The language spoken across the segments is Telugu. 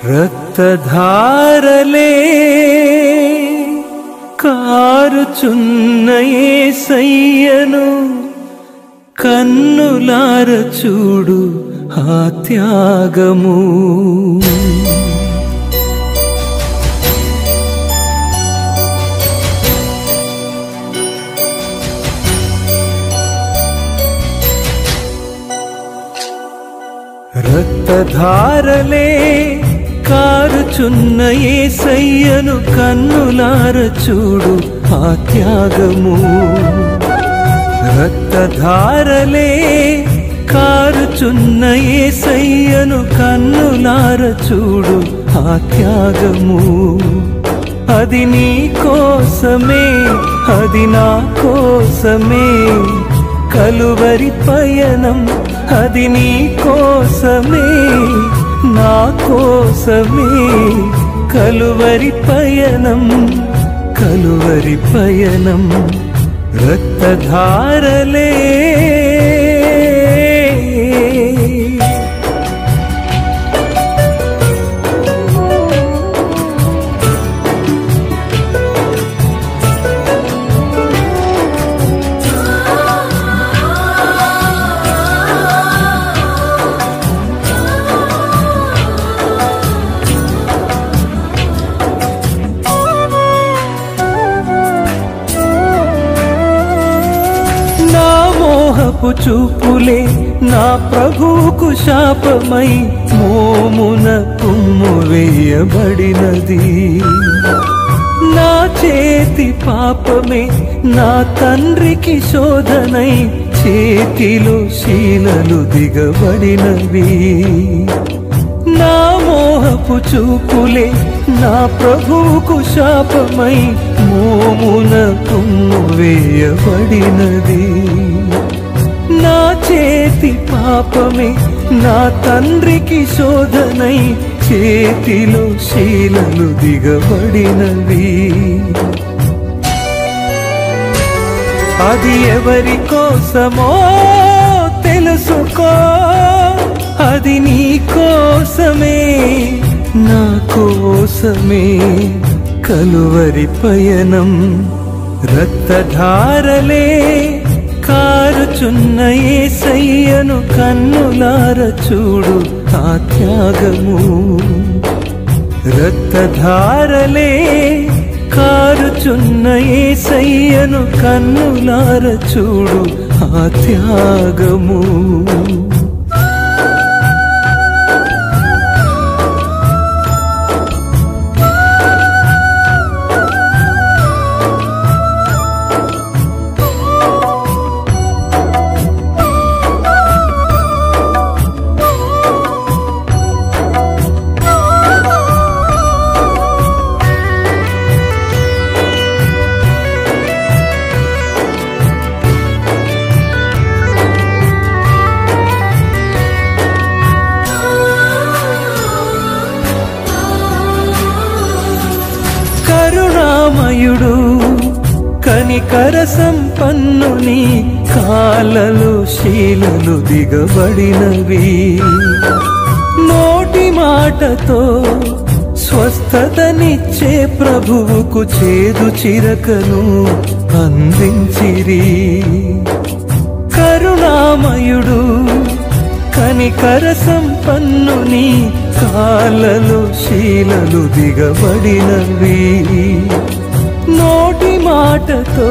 రక్తధారలే కారుచున్న యేసయ్యను కన్నులార చూడు ఆ త్యాగము. రక్తధారలే కారుచున్న యేసయ్యను కన్నులార చూడు ఆ త్యాగము. రక్తధారలే కారుచున్న యేసయ్యను కన్నులార చూడు ఆ త్యాగము. అది నీ కోసమే, అది నా కోసమే కలువరి పయనం. అది నీ కోసమే, నా కోసమే కలువరి పయనం, కలువరి పయనం. రక్తధారలే చూపులే నా ప్రభువుకు శాపమై మోమున తుమ్ము వేయబడినది. నా చేతి పాపమే నా తండ్రికి శోధనై చేతిలో శీలలు దిగబడినవి. నా మోహపు చూపులే నా ప్రభువుకు శాపమై మోమున తుమ్ము వేయబడినది. నా చేతి పాపమే నా తండ్రికి శోధనై చేతిలో శీలలు దిగబడినవి. అది ఎవరి కోసమో తెలుసుకో, అది నీ కోసమే, నా కోసమే కలువరి పయనం. రక్తధారలే కారుచున్న యేసయ్యను కన్నులార చూడు ఆ త్యాగము. రక్తధారలే కారుచున్న యేసయ్యను కన్నులార చూడు ఆ త్యాగము. కరుణామయుడు కనికర సంపన్నుని కాళ్ళలో శీలలు దిగబడినవి. నోటి మాటతో స్వస్థతనిచ్చే ప్రభువుకు చేదు చిరకను అందించిరి. కరుణామయుడు కనికర సంపన్నుని కాళ్ళలో శీలలు దిగబడినవి. నోటి మాటతో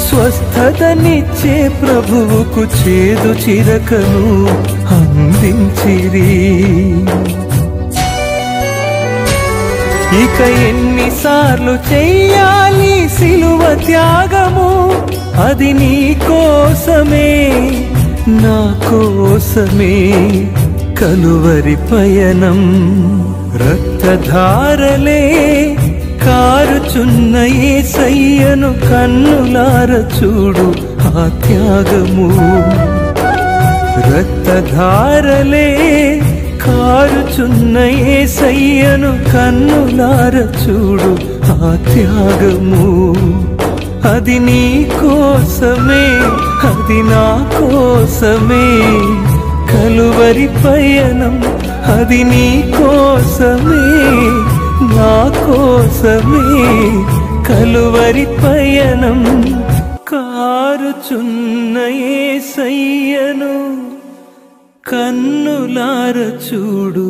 స్వస్థతనిచ్చే ప్రభువుకు చేదు చిరకను అందించిరి. ఇక ఎన్నిసార్లు చెయ్యాలి సిలువ త్యాగము, అది నీ కోసమే, నా కోసమే కలువరి పయనం. రక్తధారలే కారుచున్న యేసయ్యను కన్నులార చూడు ఆ త్యాగము. రక్తధారలే కారుచున్న యేసయ్యను కన్నులార చూడు ఆ త్యాగము. అది నీ కోసమే, అది నా కోసమే కలువరి పయనం. అది నీ కోసమే నా కోసమే కలువరి పయనం కారుచున్న యేసయ్యను కన్నులార చూడు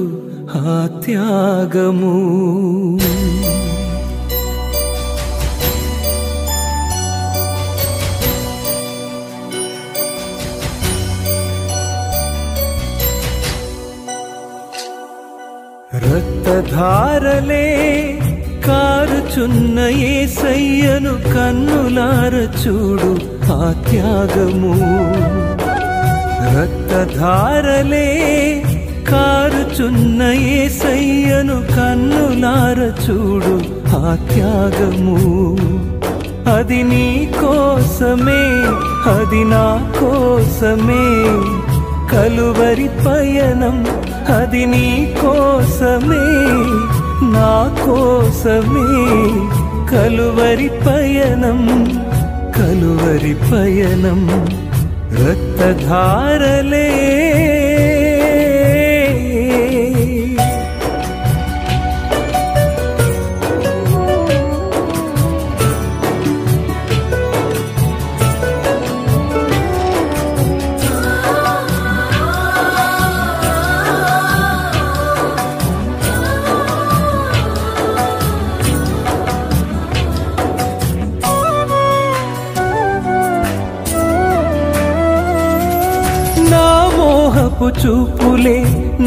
ఆ త్యాగము రక్తధారలే కారుచున్న యేసయ్యను కన్నులార చూడు ఆ త్యాగము రక్తధారలే కారుచున్న యేసయ్యను కన్నులార చూడు ఆ త్యాగము అది నీ కోసమే అది నా కోసమే కలువరి పయనం అది నీ కోసమే నా కోసమే కలువరి పయనం రక్తధారలే మోహపు చూపులే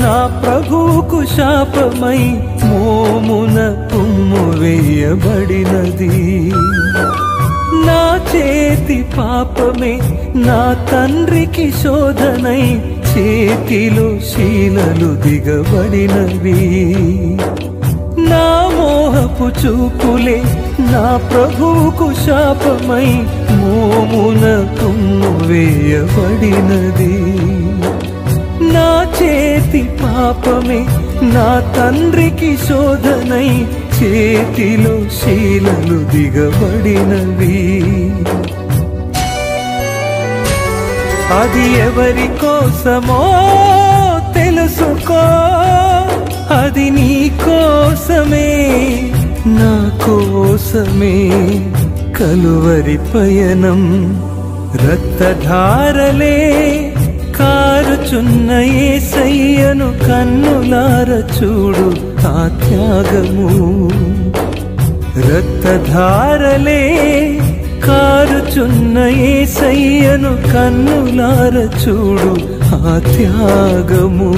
నా ప్రభువుకు శాపమై మోమున తుమ్ము వేయబడినది నా చేతి పాపమే నా తండ్రికి శోధనై చేతిలో శీలలు దిగబడినవి నా మోహపు చూపులే నా ప్రభువుకు శాపమై మోమున తుమ్ము వేయబడినది నా చేతి పాపమే నా తండ్రికి శోధనై చేతిలో శీలలు దిగబడినవి అది ఎవరి కోసమో తెలుసుకో అది నీ కోసమే నా కోసమే కలువరి పయనం రక్తధారలే కారుచున్న యేసయ్యను కన్నులార చూడు ఆ త్యాగము రక్తధారలే కారుచున్న యేసయ్యను కన్నులార చూడు ఆ త్యాగము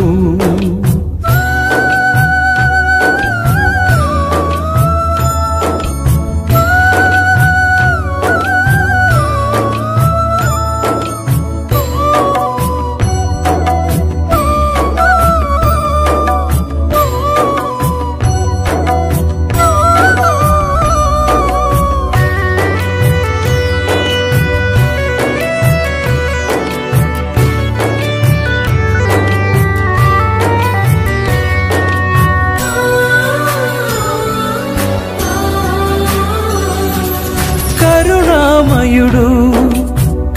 కరుణామయుడు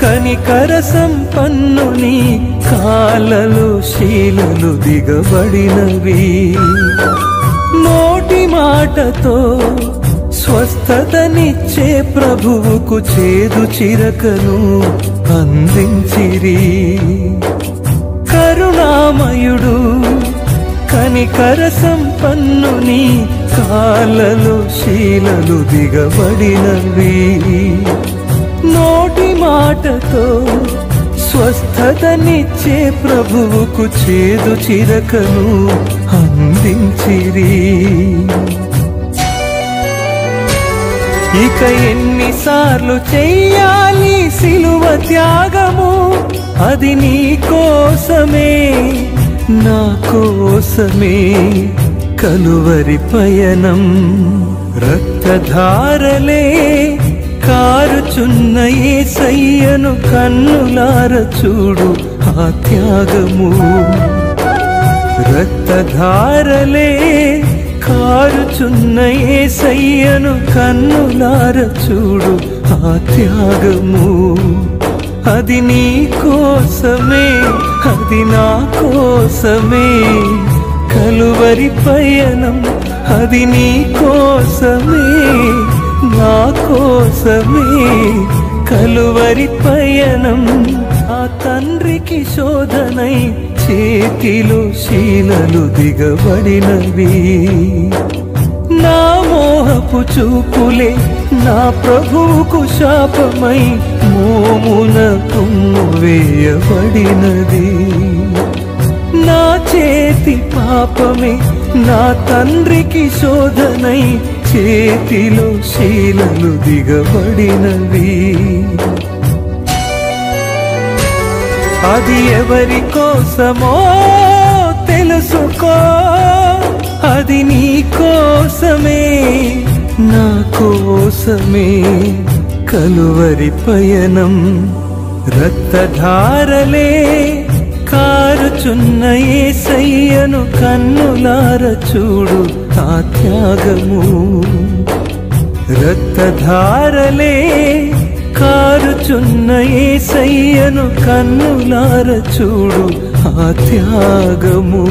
కనికర సంపన్నుని కాళ్ళలో శీలలు దిగబడినవి నోటి మాటతో స్వస్థతనిచ్చే ప్రభువుకు చేదు చిరకను అందించిరి కరుణామయుడు కనికర సంపన్నుని కాళ్ళలో శీలలు దిగబడినవి నోటి మాటతో స్వస్థతనిచ్చే ప్రభువుకు చేదు చిరకను అందించిరి ఇక ఎన్నిసార్లు చెయ్యాలి సిలువ త్యాగము అది నీ కోసమే నా కోసమే కలువరి పయనం రక్తధారలే కారుచున్న యేసయ్యను కన్నులార చూడు ఆ త్యాగము రక్తధారలే కారుచున్న యేసయ్యను కన్నులార చూడు ఆ త్యాగము అది నీ కోసమే అది నా కోసమే కలువరి పయనం అది నీ కోసమే నా కోసమే కలువరి పయనం ఆ తండ్రికి శోధనై చేతిలో శీలలు దిగబడినవి నా మోహపు చూపులే నా ప్రభువుకు శాపమై మోమున కుమ్ము వేయబడినది నా చేతి పాపమే నా తండ్రికి శోధనై చేతిలో శీలలు దిగబడినవి అది ఎవరి కోసమో తెలుసుకో అది నీ కోసమే నా కోసమే కలువరి పయనం రక్తధారలే కారుచున్న యేసయ్యను కన్నులార చూడు ఆ త్యాగము రక్తధారలే కారుచున్న యేసయ్యను కన్నులార చూడు ఆ త్యాగము